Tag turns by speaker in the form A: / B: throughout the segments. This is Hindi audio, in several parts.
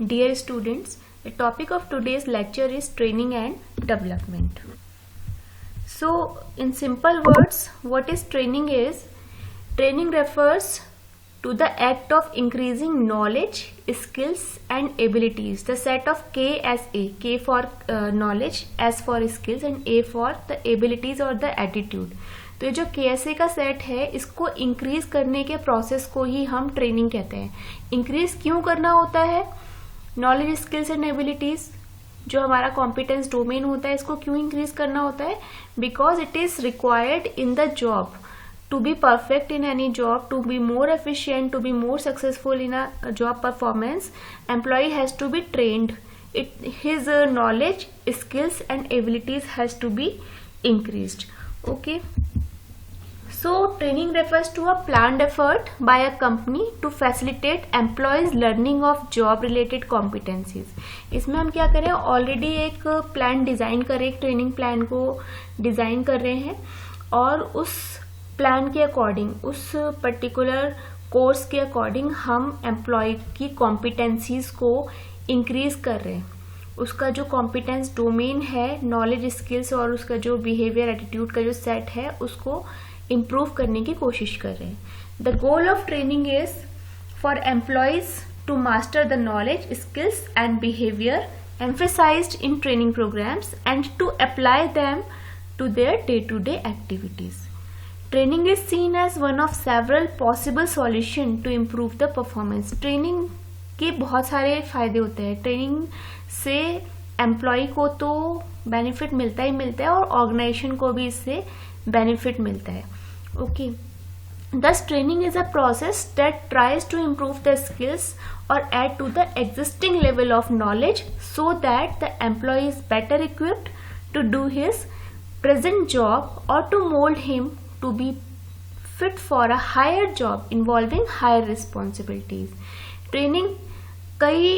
A: Dear students, the topic of today's lecture is training and development. So, in simple words, what is training is? Training refers to the act of increasing knowledge, skills and abilities. The set of K as A, K for knowledge, S for skills and A for the abilities or the attitude. तो ये जो KSA का सेट है, इसको इंक्रीज करने के प्रोसेस को ही हम ट्रेनिंग कहते हैं. इंक्रीज क्यों करना होता है? नॉलेज, स्किल्स एंड एबिलिटीज, जो हमारा कॉम्पिटेंस डोमेन होता है, इसको क्यों इंक्रीज करना होता है? Because it is required in the job to be perfect in any job, to be more efficient, to be more successful in a job performance. Employee has to be trained. His knowledge, skills and abilities has to be increased. Okay. So training refers to a planned effort by a company to facilitate employees learning of job related competencies. इसमें हम क्या करें? ऑलरेडी एक प्लान डिजाइन करें, एक ट्रेनिंग प्लान को डिजाइन कर रहे हैं और उस प्लान के अकॉर्डिंग, उस पर्टिकुलर कोर्स के अकॉर्डिंग हम एम्प्लॉय की कॉम्पिटेंसीज को इंक्रीज कर रहे हैं. उसका जो कॉम्पिटेंस डोमेन है, नॉलेज, स्किल्स और उसका जो बिहेवियर, एटीट्यूड का जो सेट है, उसको इम्प्रूव करने की कोशिश कर रहे हैं. The goal of training is for employees to master the knowledge, skills and behaviour emphasized in training programs and to apply them to their day-to-day activities. Training is seen as one of several possible solutions to improve the performance. Training के बहुत सारे फायदे होते हैं. ट्रेनिंग से एम्प्लॉय को तो बेनिफिट मिलता ही मिलता है और ऑर्गेनाइजेशन को भी इससे बेनिफिट मिलता है. Okay. Thus training is a process that tries to improve the skills or add to the existing level of knowledge so that the employee is better equipped to do his present job or to mold him to be fit for a higher job involving higher responsibilities. Training कई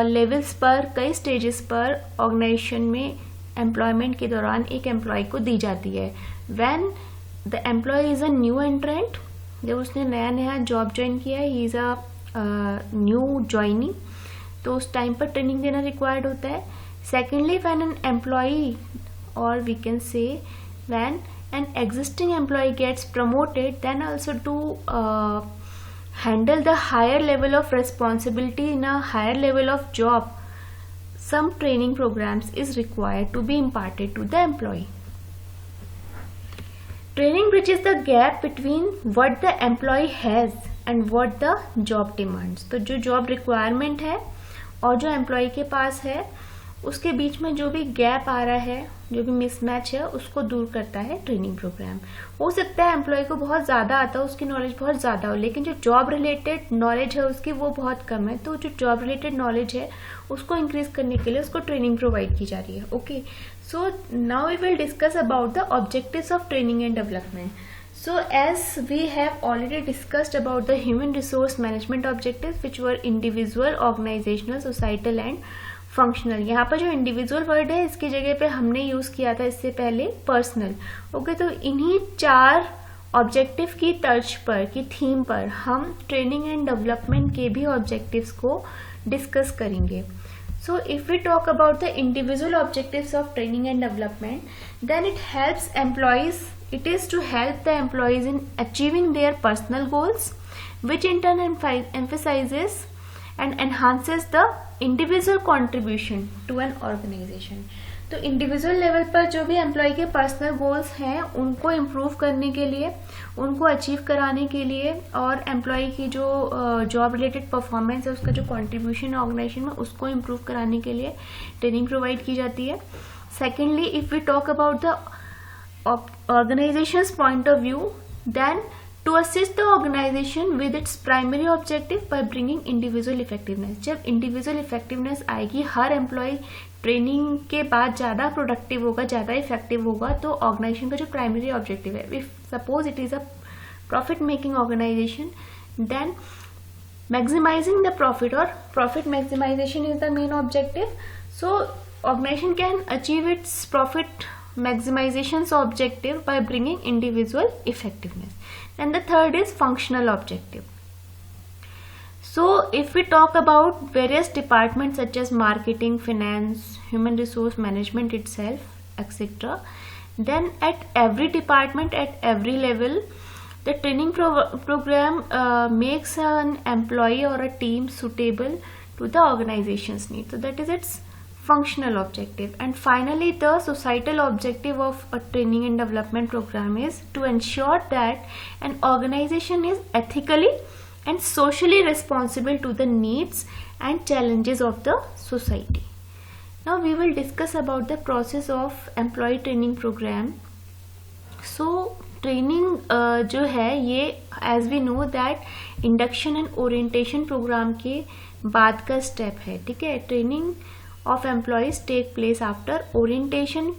A: लेवल्स पर, कई स्टेजेस पर ऑर्गेनाइजेशन में एम्प्लॉयमेंट के दौरान एक एम्प्लॉय को दी जाती है. When the employee is a new entrant, जब उसने नया नया जॉब ज्वाइन किया है, he is a new joining, तो उस टाइम पर ट्रेनिंग देना रिक्वायर्ड होता है. सेकेंडली, व्हेन एन एम्प्लॉय और we can say when an existing employee gets promoted, then also to handle the higher level of responsibility in a higher level of job, some training programs is required to be imparted to the employee. Training bridges the gap between what the employee has and what the job demands. तो जो job requirement है और जो employee के पास है, उसके बीच में जो भी गैप आ रहा है, जो भी मिसमैच है, उसको दूर करता है ट्रेनिंग प्रोग्राम. हो सकता है एम्प्लॉय को बहुत ज़्यादा आता हो, उसकी नॉलेज बहुत ज़्यादा हो, लेकिन जो जॉब रिलेटेड नॉलेज है उसकी वो बहुत कम है. तो जो जॉब रिलेटेड नॉलेज है उसको इंक्रीज करने के लिए उसको ट्रेनिंग प्रोवाइड की जा रही है. Okay. So now we will discuss about the objectives of training and development. So as we have already discussed about the human resource management objectives which were individual, organizational, societal and functional. यहाँ पर जो इंडिविजुअल वर्ड है, इसकी जगह पे हमने यूज किया था इससे पहले पर्सनल. ओके. तो इन्हीं 4 ऑब्जेक्टिव की तर्ज पर, की थीम पर हम ट्रेनिंग एंड डेवलपमेंट के भी ऑब्जेक्टिव्स को डिस्कस करेंगे. So if we talk about the individual objectives of training and development, then it helps employees, it is to help the employees in achieving their personal goals, which in turn emphasizes and enhances the individual contribution to an organization. तो इंडिविजुअल लेवल पर जो भी एम्प्लॉय के पर्सनल गोल्स हैं, उनको इम्प्रूव करने के लिए, उनको अचीव कराने के लिए और एम्प्लॉय की जो जॉब रिलेटेड परफॉर्मेंस है, उसका जो कॉन्ट्रीब्यूशन है ऑर्गेनाइजेशन में, उसको इम्प्रूव कराने के लिए ट्रेनिंग प्रोवाइड की जाती है. Secondly, if we talk about the organization's point of view, then to assist the organization with its primary objective by bringing individual effectiveness. जब individual effectiveness आएगी, हर एम्प्लॉय ट्रेनिंग के बाद ज़्यादा प्रोडक्टिव होगा, ज़्यादा इफेक्टिव होगा, तो ऑर्गेनाइजेशन का जो प्राइमरी ऑब्जेक्टिव है, if suppose it is a profit making organisation, then maximising the profit और profit maximisation is the main objective. So organisation can achieve its profit maximization's objective by bringing individual effectiveness. And the third is functional objective. So if we talk about various departments such as marketing, finance, human resource management itself, etc., then at every department, at every level, the training program makes an employee or a team suitable to the organization's need. So that is its functional objective. And finally, the societal objective of a training and development program is to ensure that an organization is ethically and socially responsible to the needs and challenges of the society. Now we will discuss about the process of employee training program. So training जो है ये as we know that induction and orientation program के बाद का स्टेप है, ठीक है. Training of employees take place after orientation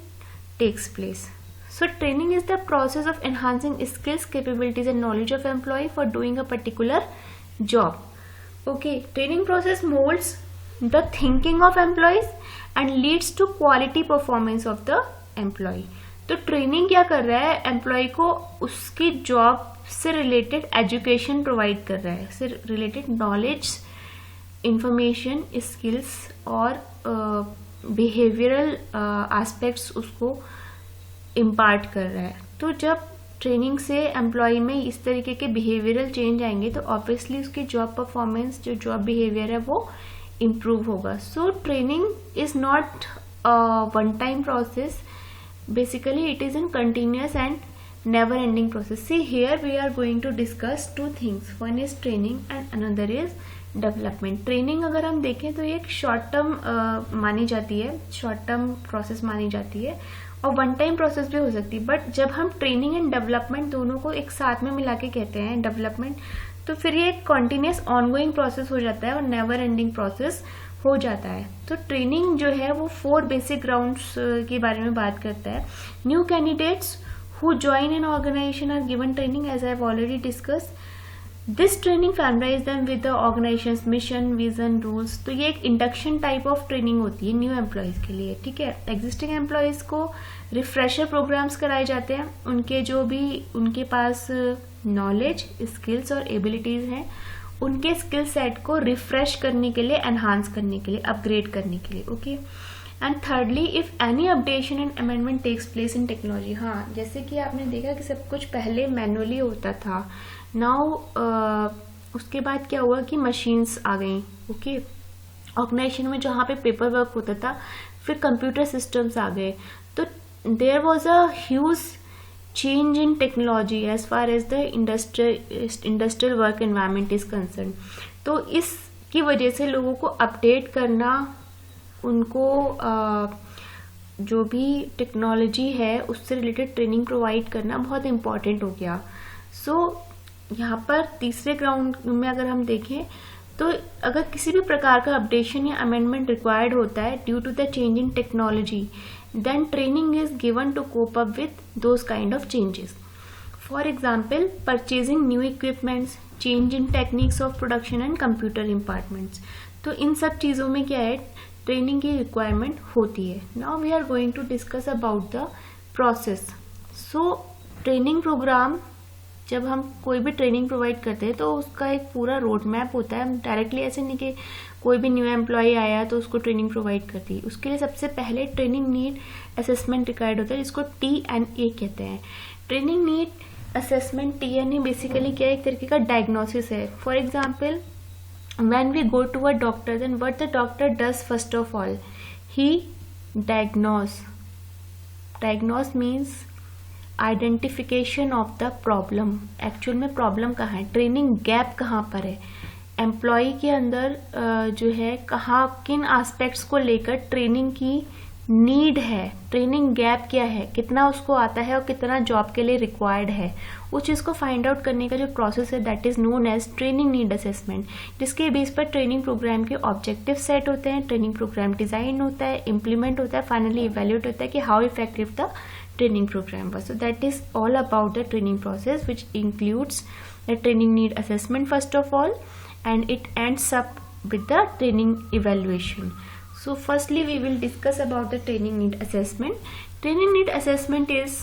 A: takes place. So training is the process of enhancing skills, capabilities and knowledge of employee for doing a particular job. Okay, training process molds the thinking of employees and leads to quality performance of the employee. तो ट्रेनिंग क्या कर रहा है, एम्प्लॉय को उसकी जॉब से रिलेटेड एजुकेशन प्रोवाइड कर रहा है, उससे रिलेटेड नॉलेज, इंफॉर्मेशन, स्किल्स और बिहेवियरल एस्पेक्ट्स उसको इम्पार्ट कर रहा है. तो जब ट्रेनिंग से एम्प्लॉय में इस तरीके के बिहेवियरल चेंज आएंगे तो ऑब्वियसली उसकी जॉब परफॉर्मेंस, जो जॉब बिहेवियर है वो इम्प्रूव होगा. So training is not one time process. Basically it is a continuous and never ending process. See here we are going to discuss two things. One is training and another is development. Training अगर हम देखें तो ये एक शॉर्ट टर्म मानी जाती है, शॉर्ट टर्म प्रोसेस मानी जाती है और वन टाइम प्रोसेस भी हो सकती है. बट जब हम ट्रेनिंग एंड डेवलपमेंट दोनों को एक साथ में मिला के कहते हैं डेवलपमेंट, तो फिर ये एक कॉन्टिन्यूस ऑनगोइंग प्रोसेस हो जाता है और नेवर एंडिंग प्रोसेस हो जाता है. तो ट्रेनिंग जो है वो 4 बेसिक ग्राउंड्स के बारे में बात करता है. New candidates who join an organisation are given training as I have already discuss. This training familiarise them with the organisations mission, vision, rules. तो ये एक इंडक्शन टाइप ऑफ ट्रेनिंग होती है न्यू एम्प्लॉयज के लिए, ठीक है. एग्जिस्टिंग एम्प्लॉयज को रिफ्रेशर प्रोग्राम्स कराए जाते हैं, उनके जो भी उनके पास नॉलेज, स्किल्स और एबिलिटीज हैं उनके स्किल सेट को रिफ्रेश करने के लिए, एनहांस करने के लिए, अपग्रेड करने के लिए. Okay. And thirdly, if any updation and amendment takes place in technology. हाँ, जैसे कि आपने देखा कि सब कुछ पहले मैनुअली होता था. नाउ उसके बाद क्या हुआ कि मशीन्स आ गई. ओके. ऑर्गेनाइजेशन में जहाँ पे पेपर वर्क होता था फिर कंप्यूटर सिस्टम्स आ गए. तो there was a huge change in technology as far as the industrial work environment is concerned. तो इसकी वजह से लोगों को अपडेट करना, उनको जो भी टेक्नोलॉजी है उससे रिलेटेड ट्रेनिंग प्रोवाइड करना बहुत इम्पॉर्टेंट हो गया. सो यहाँ पर तीसरे ग्राउंड में अगर हम देखें तो अगर किसी भी प्रकार का अपडेशन या अमेंडमेंट रिक्वायर्ड होता है due to the change in technology, then training is given to cope up with those kind of changes. For example, purchasing new equipments, change in techniques of production and computer departments. तो इन सब चीज़ों में क्या है, ट्रेनिंग की रिक्वायरमेंट होती है. Now we are going to discuss about the process. So training program, जब हम कोई भी ट्रेनिंग प्रोवाइड करते हैं तो उसका एक पूरा रोड मैप होता है. डायरेक्टली ऐसे नहीं कि कोई भी न्यू एम्प्लॉय आया तो उसको ट्रेनिंग प्रोवाइड करती है. उसके लिए सबसे पहले ट्रेनिंग नीड असेसमेंट रिक्वायर्ड होता है, जिसको TNA कहते हैं. Training need assessment TNA basically क्या है, एक तरीके का डायग्नोसिस है. For example, when we go to a doctor, then what the doctor does first of all, he diagnose means identification of the problem. Actual में प्रॉब्लम कहाँ है, ट्रेनिंग गैप कहाँ पर है, एम्प्लॉय के अंदर जो है कहाँ, किन एस्पेक्ट्स को लेकर ट्रेनिंग की नीड है, ट्रेनिंग गैप क्या है, कितना उसको आता है और कितना जॉब के लिए रिक्वायर्ड है. उस चीज़ को फाइंड आउट करने का जो प्रोसेस है that is known as training need assessment, जिसके बेस पर ट्रेनिंग प्रोग्राम के ऑब्जेक्टिव सेट होते हैं, ट्रेनिंग प्रोग्राम डिजाइन होता है, इम्प्लीमेंट होता है, फाइनली इवेल्यूएट होता है कि how effective the training program was. So that is all about the training process, which includes the training need assessment first of all, and it ends up with the training evaluation. So firstly we will discuss about the training need assessment. Training need assessment is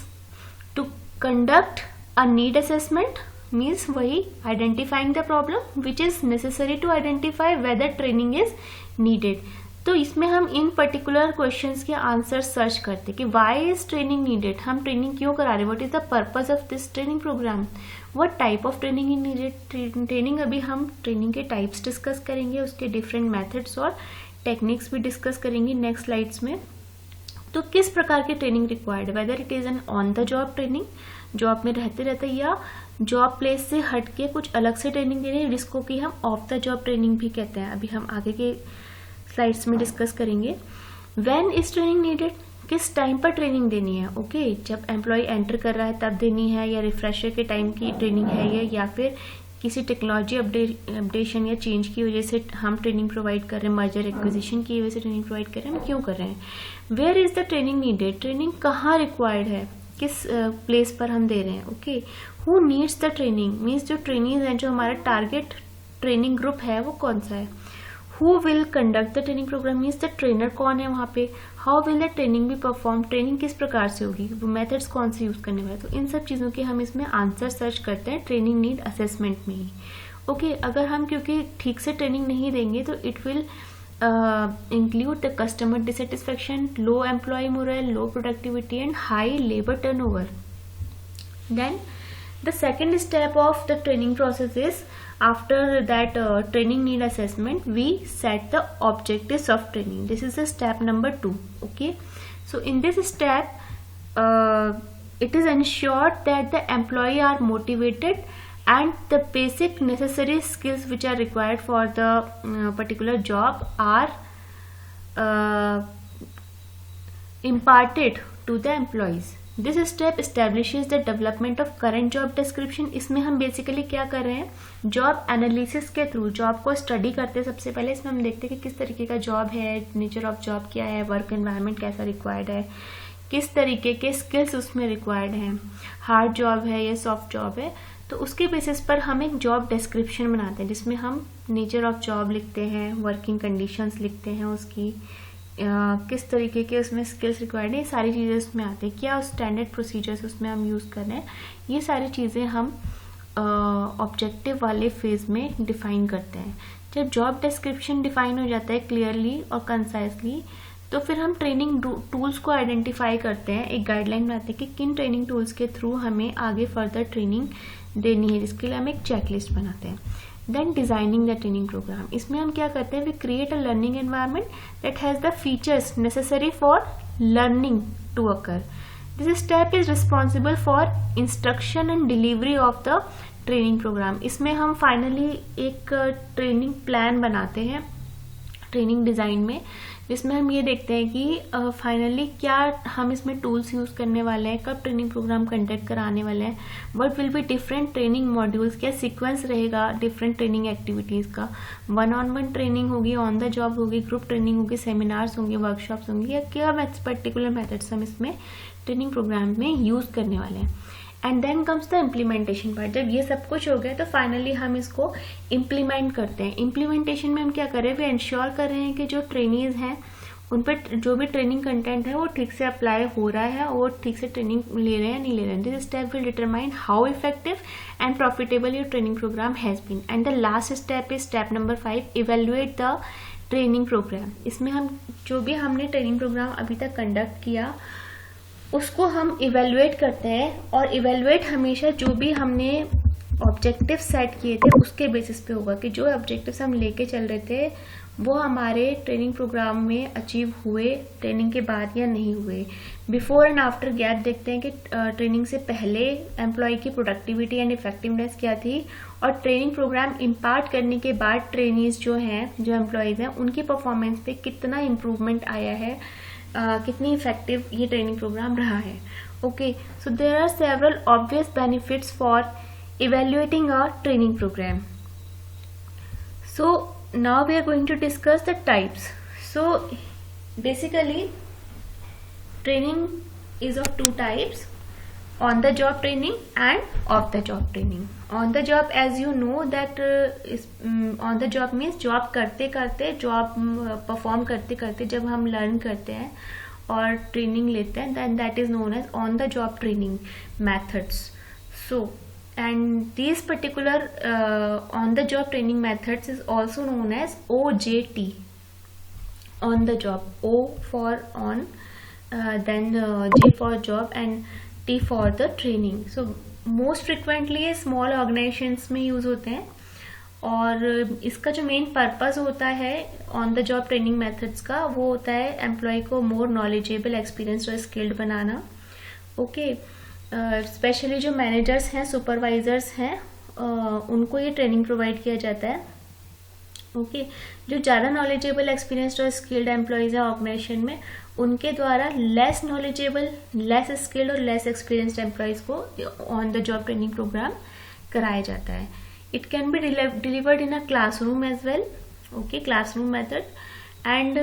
A: to conduct a need assessment means वही identifying the problem which is necessary to identify whether training is needed. तो इसमें हम इन पर्टिकुलर क्वेश्चंस के आंसर सर्च करते कि व्हाई इज ट्रेनिंग नीडेड, हम ट्रेनिंग क्यों करा रहे, what is the purpose of this training programme, what type of training is needed. Training, अभी हम ट्रेनिंग के टाइप्स डिस्कस करेंगे, उसके डिफरेंट मेथड्स और टेक्निक्स भी डिस्कस करेंगे नेक्स्ट स्लाइड्स में। तो किस प्रकार की ट्रेनिंग रिक्वायर्ड है, whether it is an on the job training, job में रहते रहते, या जॉब प्लेस से हट के कुछ अलग से ट्रेनिंग दे रहे हैं जिसको कि हम ऑफ द जॉब ट्रेनिंग भी कहते हैं। अभी हम आगे के स्लाइड्स में डिस्कस करेंगे। व्हेन इज ट्रेनिंग नीडेड, किस टाइम पर ट्रेनिंग देनी है। ओके, जब एम्प्लॉय एंटर कर रहा है तब देनी है, या रिफ्रेशर के टाइम की ट्रेनिंग है ये, या फिर किसी टेक्नोलॉजी अपडेशन या चेंज की वजह से हम ट्रेनिंग प्रोवाइड कर रहे हैं, मर्जर एक्विजिशन की वजह से ट्रेनिंग प्रोवाइड कर रहे हैं, हम क्यों कर रहे हैं। Where is the training needed, training कहाँ रिक्वायर्ड है, किस प्लेस पर हम दे रहे हैं। Okay, who needs the training, means जो ट्रेनिंग है, जो हमारा टारगेट ट्रेनिंग ग्रुप है वो कौन सा है। Who will conduct the training program, means the trainer कौन है वहाँ पे। How will the training be perform, training किस प्रकार से होगी, वो मेथड्स कौन से यूज करने वाले। तो इन सब चीज़ों के हम इसमें आंसर सर्च करते हैं ट्रेनिंग नीड असेसमेंट में ही। ओके, अगर हम क्योंकि ठीक से ट्रेनिंग नहीं देंगे तो it will include the customer dissatisfaction, low employee morale, low productivity and high labor turnover. Then the second step of the training process is, after that training need assessment, we set the objectives of training. This is the step number 2. Okay, so in this step it is ensured that the employee are motivated and the basic necessary skills which are required for the particular job are imparted to the employees. This step establishes the development of current job description. इसमें हम बेसिकली क्या कर रहे हैं, जॉब एनालिसिस के थ्रू जॉब को स्टडी करते हैं। सबसे पहले इसमें हम देखते हैं कि किस तरीके का जॉब है, नेचर ऑफ जॉब क्या है, वर्क एनवायरनमेंट कैसा रिक्वायर्ड है, किस तरीके के स्किल्स उसमें रिक्वायर्ड हैं, हार्ड जॉब है या सॉफ्ट जॉब है। तो उसके बेसिस पर हम एक जॉब डिस्क्रिप्शन बनाते हैं जिसमें हम नेचर ऑफ जॉब लिखते हैं, वर्किंग कंडीशंस लिखते हैं, उसकी किस तरीके के उसमें स्किल्स रिक्वायर्ड है, ये सारी चीज़ें उसमें आती हैं, क्या स्टैंडर्ड प्रोसीजर्स उसमें हम यूज़ कर रहे हैं, ये सारी चीज़ें हम ऑब्जेक्टिव वाले फेज में डिफाइन करते हैं। जब जॉब डिस्क्रिप्शन डिफाइन हो जाता है क्लियरली और कंसाइसली, तो फिर हम ट्रेनिंग टूल्स को आइडेंटिफाई करते हैं, एक गाइडलाइन बनाते हैं कि किन ट्रेनिंग टूल्स के थ्रू हमें आगे फर्दर ट्रेनिंग देनी है, जिसके लिए हम एक चेकलिस्ट बनाते हैं। Then designing the training program, इसमें हम क्या करते हैं, we create a learning environment that has the features necessary for learning to occur. This step is responsible for instruction and delivery of the training program. इसमें हम फाइनली एक ट्रेनिंग प्लान बनाते हैं ट्रेनिंग डिजाइन में, जिसमें हम ये देखते हैं कि फाइनली क्या हम इसमें टूल्स यूज करने वाले हैं, कब ट्रेनिंग प्रोग्राम कंडक्ट कराने वाले हैं, what will be different training modules, क्या सीक्वेंस रहेगा डिफरेंट ट्रेनिंग एक्टिविटीज का, 1-on-1 ट्रेनिंग होगी, ऑन द जॉब होगी, ग्रुप ट्रेनिंग होगी, सेमिनार्स होंगे, वर्कशॉप्स होंगी, या क्या पर्टिकुलर मेथड्स हम इसमें ट्रेनिंग प्रोग्राम में यूज करने वाले हैं। And then comes the implementation part. जब ये सब कुछ हो गया तो फाइनली हम इसको इम्प्लीमेंट करते हैं। इम्प्लीमेंटेशन में हम क्या कर रहे हैं, वे इंश्योर कर रहे हैं कि जो ट्रेनीज हैं उन पर जो भी ट्रेनिंग कंटेंट है वो ठीक से अप्लाई हो रहा है और ठीक से ट्रेनिंग ले रहे हैं या नहीं ले रहे हैं। This step will determine how effective and profitable your training program has been. And the last step is step number 5, evaluate the training program. इसमें हम जो भी हमने ट्रेनिंग प्रोग्राम अभी तक कंडक्ट किया उसको हम इवेल्युएट करते हैं, और इवेल्युएट हमेशा जो भी हमने ऑब्जेक्टिव सेट किए थे उसके बेसिस पे होगा कि जो ऑब्जेक्टिव्स हम लेके चल रहे थे वो हमारे ट्रेनिंग प्रोग्राम में अचीव हुए ट्रेनिंग के बाद या नहीं हुए। बिफोर एंड आफ्टर गैप देखते हैं कि ट्रेनिंग से पहले एम्प्लॉय की प्रोडक्टिविटी एंड इफेक्टिवनेस क्या थी, और ट्रेनिंग प्रोग्राम इम्पार्ट करने के बाद ट्रेनीज जो हैं, जो एम्प्लॉयज़ हैं, उनकी परफॉर्मेंस पे कितना इम्प्रूवमेंट आया है, कितनी इफेक्टिव ये ट्रेनिंग प्रोग्राम रहा है। Okay, so there are several obvious benefits for evaluating a training program. So now we are going to discuss the types. So basically training is of two types, on the job training and off the job training. On the job, as you know that on the job means job करते करते, job perform करते करते जब हम learn करते हैं और training लेते हैं, then that is known as on the job training methods. So and these particular on the job training methods is also known as OJT, on the job. O for on, then J for job and T for the training. So most frequently ये small organizations में यूज होते हैं, और इसका जो मेन पर्पस होता है on the job training methods का, वो होता है एम्प्लॉय को मोर नॉलेजेबल, एक्सपीरियंस्ड और स्किल्ड बनाना. ओके, स्पेशली जो मैनेजर्स हैं, सुपरवाइजर्स हैं, उनको ये ट्रेनिंग प्रोवाइड किया जाता है. ओके, जो ज़्यादा नॉलेजेबल, एक्सपीरियंस्ड और स्किल्ड एम्प्लॉयज हैं ऑर्गेनाइजेशन में, उनके द्वारा लेस नॉलेजेबल, लेस स्किल्ड और लेस एक्सपीरियंस्ड एम्प्लॉयज को on the job training program कराया जाता है. It can be delivered in a classroom as well, okay, classroom method, and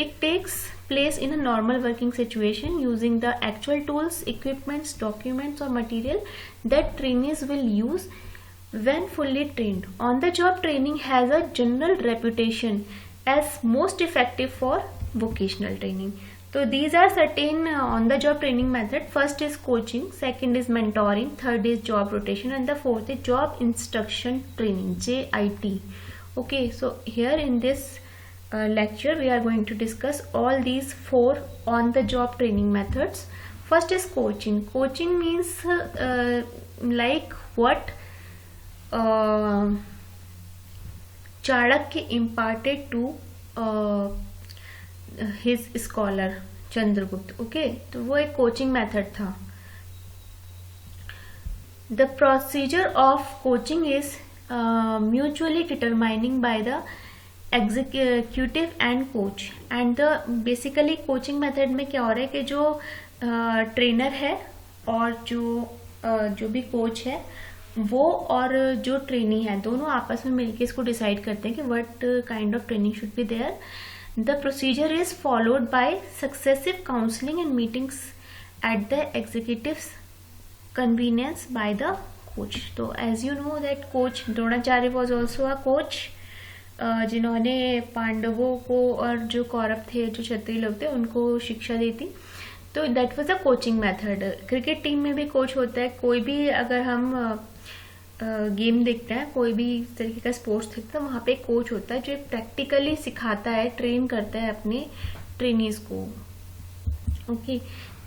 A: it takes place in a normal working situation using the actual tools, equipments, documents or material that trainees will use when fully trained. On the job training has a general reputation as most effective for vocational training. So these are certain on the job training method. First is coaching, second is mentoring, third is job rotation, and the fourth is job instruction training, JIT. Okay, so here in this lecture we are going to discuss all these 4 on the job training methods. First is coaching. Coaching means like what Chanakya imparted to his scholar Chandragupta. Okay, तो वो एक कोचिंग मेथड था. The procedure of coaching is mutually determining by the executive and coach. And the basically coaching method में क्या हो रहा है कि जो ट्रेनर है और जो भी कोच है, वो और जो ट्रेनी है, दोनों आपस में मिलकर इसको डिसाइड करते हैं कि what kind of training should be there. The procedure is followed by successive counseling and meetings at the executive's convenience by the coach. So as you know that coach Dronacharya was also a coach, जिन्होंने पांडवों को और जो कौरव थे, जो क्षत्रिय लोग थे, उनको शिक्षा दी थी. तो that was a coaching method. Cricket team में भी कोच होता है. कोई भी अगर हम गेम देखते हैं, कोई भी इस तरीके का स्पोर्ट्स देखते हैं, वहाँ पे एक कोच होता है जो प्रैक्टिकली सिखाता है, ट्रेन करता है अपने ट्रेनीज को. Okay,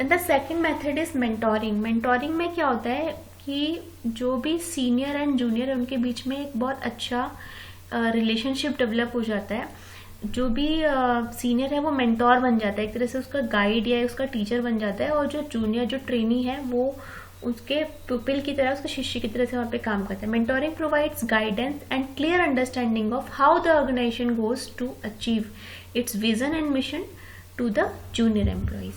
A: and the second method is mentoring. Mentoring में क्या होता है कि जो भी सीनियर एंड जूनियर है, उनके बीच में एक बहुत अच्छा रिलेशनशिप डेवलप हो जाता है. जो भी सीनियर है वो मेंटोर बन जाता है, एक तरह से उसका गाइड या उसका टीचर बन जाता है, और जो जूनियर, जो ट्रेनी है, वो उसके पुपिल की तरह, उसके शिष्य की तरह से वहाँ पे काम करता है. Mentoring provides guidance and clear understanding of how the organization goes to achieve its vision and mission to the junior employees.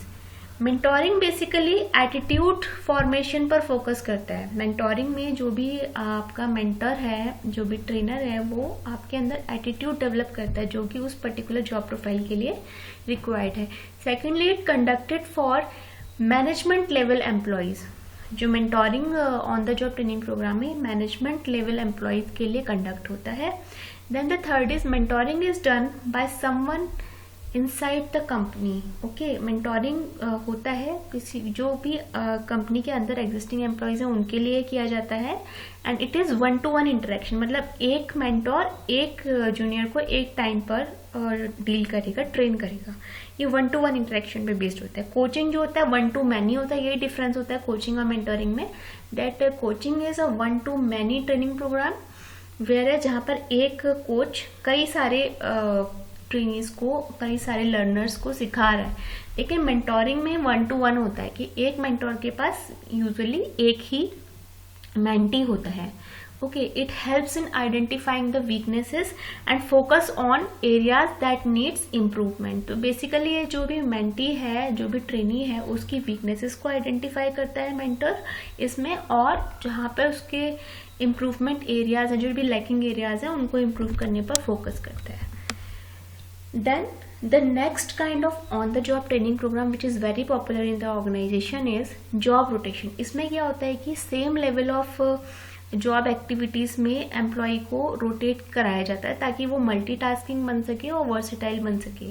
A: Mentoring basically attitude formation पर फोकस करता है. मेंटोरिंग में जो भी आपका मेंटर है, जो भी ट्रेनर है, वो आपके अंदर एटीट्यूड डेवलप करता है जो कि उस पर्टिकुलर जॉब प्रोफाइल के लिए रिक्वायर्ड है. Secondly, it conducted for management level employees. जो mentoring on the job training programme में मैनेजमेंट लेवल एम्प्लॉयज के लिए कंडक्ट होता है. Then the third is mentoring is done by someone inside the company. Okay, mentoring होता है किसी जो भी कंपनी के अंदर एग्जिस्टिंग एम्प्लॉयज हैं उनके लिए किया जाता है. And it is 1-to-1 interaction, मतलब एक मेंटोर एक जूनियर को एक टाइम पर डील करेगा, ट्रेन करेगा. ये 1-to-1 इंटरेक्शन पे बेस्ड होता है. कोचिंग जो होता है 1-to-many होता है. यही डिफरेंस होता है कोचिंग और मेंटोरिंग में, that coaching is a 1-to-many training program, where है जहाँ पर एक कोच कई सारे ट्रेनीज को, कई सारे लर्नर्स को सिखा रहा है. लेकिन मेंटोरिंग में 1-to-1 होता है कि एक मेंटोर के पास यूजुअली एक ही मेंटी होता है. Okay, it helps in identifying the weaknesses and focus on areas that needs improvement. तो बेसिकली ये जो भी मेंटी है, जो भी ट्रेनी है, उसकी वीकनेसेस को आइडेंटिफाई करता है मेंटर इसमें, और जहाँ पर उसके इम्प्रूवमेंट एरियाज हैं, जो भी लैकिंग एरियाज हैं, उनको इम्प्रूव करने पर फोकस करता है. Then the next kind of on the job training program which is very popular in the organization is job rotation. इसमें क्या होता है कि same level of job activities में एम्प्लॉय को रोटेट कराया जाता है ताकि वो मल्टीटास्किंग बन सके और वर्सेटाइल बन सके.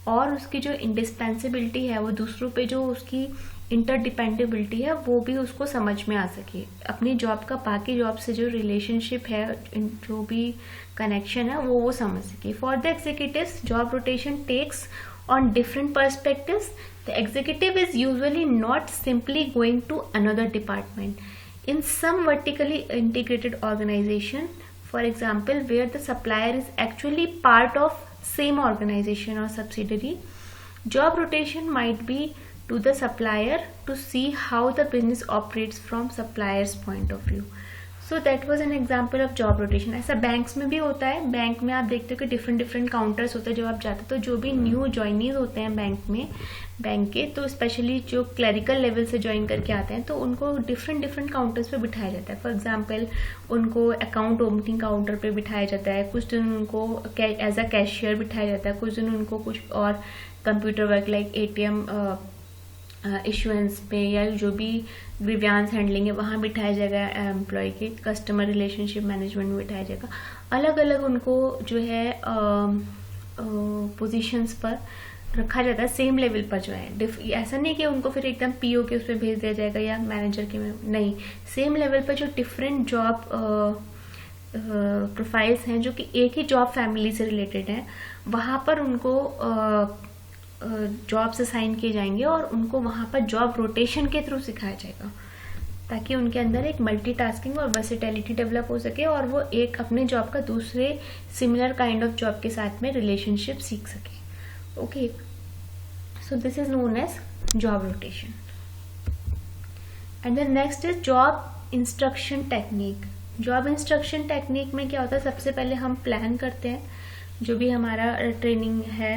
A: और उसकी जो इंडिस्पेंसिबिलिटी है, वो दूसरों पे जो उसकी इंटरडिपेंडेबिलिटी है, वो भी उसको समझ में आ सके। अपनी जॉब का बाकी जॉब से जो रिलेशनशिप है, जो भी कनेक्शन है, वो समझ सके। For the executives, job rotation takes on different perspectives. The executive is usually not simply going to another department. In some vertically integrated organization, for example, where the supplier is actually part of same organization or subsidiary, job rotation might be to the supplier to see how the business operates from supplier's point of view. So that was an example of job rotation. ऐसा बैंक्स में भी होता है। बैंक में आप देखते हो कि डिफरेंट डिफरेंट काउंटर्स होते हैं। जब आप जाते हो तो जो भी न्यू ज्वाइनीज होते हैं बैंक के, तो स्पेशली जो क्लरिकल लेवल से ज्वाइन करके आते हैं, तो उनको डिफरेंट डिफरेंट काउंटर्स पे बिठाया जाता है। फॉर एग्जांपल, उनको अकाउंट ओपनिंग काउंटर पे बिठाया जाता है, कुछ दिन उनको एज अ कैशियर बिठाया जाता है, कुछ दिन उनको कुछ और computer work like ATM issuance पे, या जो भी ग्रीवियांस हैंडलिंग है वहाँ बिठाया जाएगा एम्प्लॉय के। कस्टमर रिलेशनशिप मैनेजमेंट में बिठाया जाएगा। अलग अलग उनको जो है पोजीशंस पर रखा जाता है, सेम लेवल पर जो है। ऐसा नहीं कि उनको फिर एकदम PO के उस पर भेज दिया जाएगा या मैनेजर के में, नहीं, सेम लेवल पर जो डिफरेंट जॉब प्रोफाइल्स हैं जो कि एक ही जॉब फैमिली से रिलेटेड हैं, वहाँ पर उनको जॉब्स असाइन किए जाएंगे और उनको वहाँ पर जॉब रोटेशन के थ्रू सिखाया जाएगा, ताकि उनके अंदर एक मल्टीटास्किंग और वर्सेटिलिटी डेवलप हो सके और वो एक अपने जॉब का दूसरे सिमिलर काइंड ऑफ जॉब के साथ में रिलेशनशिप सीख सके। Okay, so this is known as job rotation. And the next is job instruction technique. Job instruction technique में क्या होता है, सबसे पहले हम प्लान करते हैं जो भी हमारा ट्रेनिंग है,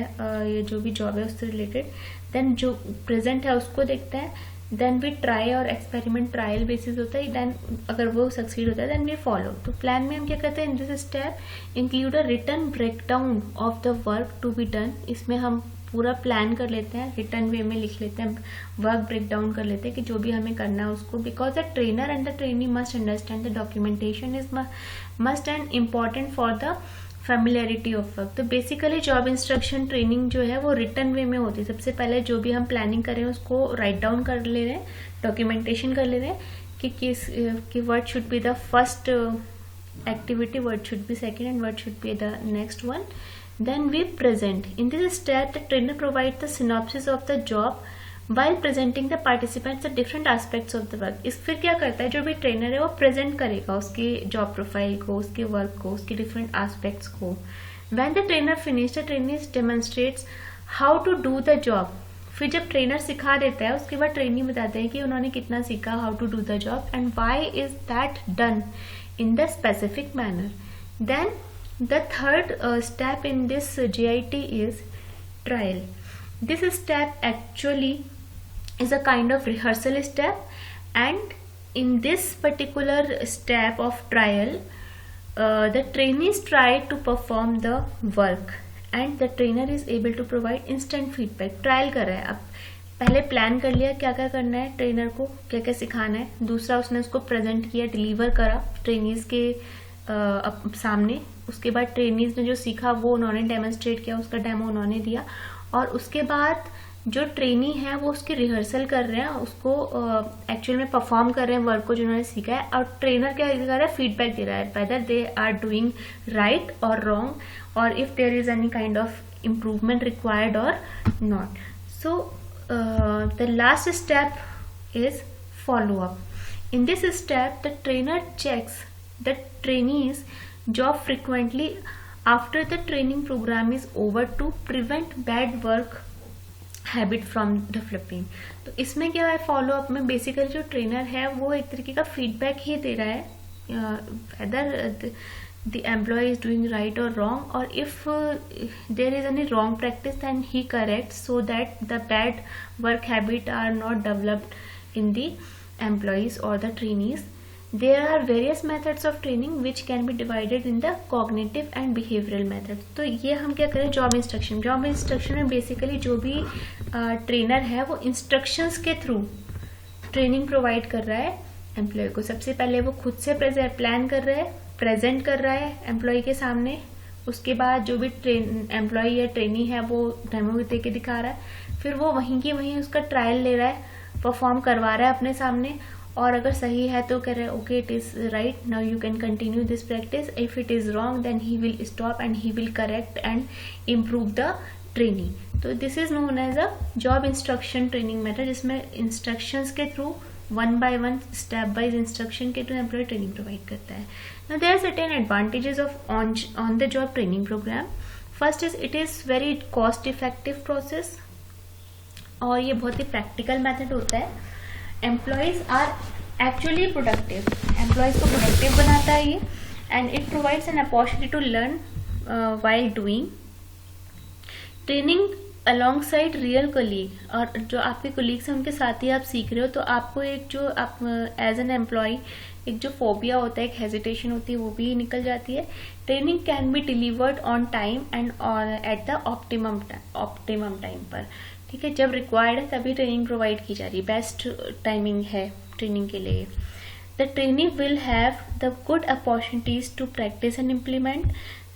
A: ये जो भी जॉब है उससे रिलेटेड। देन जो प्रेजेंट है उसको देखते हैं। देन वी ट्राई और एक्सपेरिमेंट ट्रायल बेसिस होता है। देन अगर वो सक्सीड होता है देन वी फॉलो। तो प्लान में हम क्या करते हैं, in this step include a written breakdown of the work to be done. इसमें हम पूरा प्लान कर लेते हैं, रिटर्न वे में लिख लेते हैं, वर्क ब्रेकडाउन कर लेते हैं कि जो भी हमें करना है उसको। Because the trainer and the trainee must understand the documentation is must and important for the familiarity of work. तो बेसिकली जॉब इंस्ट्रक्शन ट्रेनिंग जो है वो रिटर्न वे में होती है। सबसे पहले जो भी हम प्लानिंग कर रहे हैं उसको राइट डाउन कर ले रहे हैं, डॉक्यूमेंटेशन कर ले रहे हैं कि what should be the first activity, what should be second and what should be the next one. Then we present. In this step the trainer provide the synopsis of the job while presenting the participants the different aspects of the work। इस फिर क्या करता है, जो भी ट्रेनर है वो प्रेजेंट करेगा उसकी जॉब प्रोफाइल को, उसके वर्क को, उसके डिफरेंट एस्पेक्ट्स को। when the trainer finish the trainee demonstrates how to do the job। फिर जब ट्रेनर सिखा देता है उसके बाद ट्रेनी बताते हैं कि उन्होंने कितना सीखा, how to do the job and why is that done in the specific manner. Then the third step in this JIT is trial. This step actually is a kind of rehearsal step, and in this particular step of trial the trainees try to perform the work and the trainer is able to provide instant feedback। Trial कर रहा है, अब पहले प्लान कर लिया क्या क्या करना है, ट्रेनर को क्या क्या सिखाना है, दूसरा उसने उसको प्रेजेंट किया, डिलीवर करा ट्रेनीज के सामने। उसके बाद ट्रेनीज ने जो सीखा वो उन्होंने डेमोन्स्ट्रेट किया, उसका डेमो उन्होंने दिया, और उसके बाद जो ट्रेनी है वो उसकी रिहर्सल कर रहे हैं, उसको एक्चुअल में परफॉर्म कर रहे हैं वर्क को जिन्होंने सीखा है, और ट्रेनर क्या कर रहा है, फीडबैक दे रहा है whether they are doing right और रॉन्ग, और if there is any kind of improvement required और not. So the last step is follow up. In this step the trainer checks the trainees job frequently after the training programme is over to prevent bad work habit from developing. तो इसमें क्या है, फॉलो अप में बेसिकली जो ट्रेनर है वो एक तरीके का फीडबैक ही दे रहा है whether the employee is doing right और रॉन्ग, और if there is any wrong practice then he correct so that the bad work habit are not developed in the employees और the trainees. There are various methods of training which can be divided in the cognitive and behavioral methods। तो ये हम क्या करें, जॉब इंस्ट्रक्शन में बेसिकली जो भी ट्रेनर है वो इंस्ट्रक्शंस के थ्रू ट्रेनिंग प्रोवाइड कर रहा है एम्प्लॉय को। सबसे पहले वो खुद से प्लान कर रहा है, प्रेजेंट कर रहा है एम्प्लॉय के सामने, उसके बाद जो भी एम्प्लॉय या ट्रेनी है वो डेमो दे के दिखा रहा है, फिर वो वहीं की वहीं उसका ट्रायल ले रहा है, परफॉर्म करवा रहा है अपने सामने, और अगर सही है तो कह रहे हैं okay it is right, now you can continue this practice, if it is wrong then he will stop and he will correct and improve the training. तो this is known as a job instruction training method, जिसमें इंस्ट्रक्शंस के through one by one step wise instruction के थ्रू एम्प्लॉय ट्रेनिंग प्रोवाइड करता है। Now there are certain advantages of on the job training programme. First is it is very cost effective process, और ये बहुत ही प्रैक्टिकल मेथड होता है। Employees are actually productive, employees को प्रोडक्टिव बनाता है ये, and it provides an opportunity to learn while doing training alongside real colleague, और जो आपके कोलीग्स हैं उनके साथ ही आप सीख रहे हो, तो आपको एक जो आप एज एन एम्प्लॉय एक जो फोबिया होता है, एक हेजिटेशन होती है, वो भी निकल जाती है। Training can be delivered on time and at the optimum time पर, ठीक है, जब रिक्वायर्ड है तभी ट्रेनिंग प्रोवाइड की जा रही है, बेस्ट टाइमिंग है ट्रेनिंग के लिए। The training will have the good opportunities to practice and implement,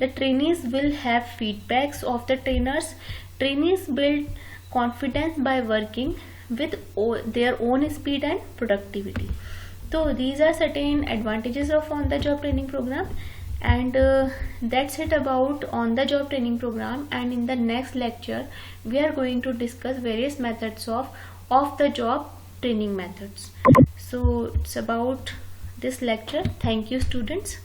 A: the trainees will have feedbacks of the trainers, trainees build confidence by working with their own speed and productivity. So these are certain advantages of on the job training program, and that's it about on the job training program. And in the next lecture we are going to discuss various methods of the job training methods. So it's about this lecture. Thank you students.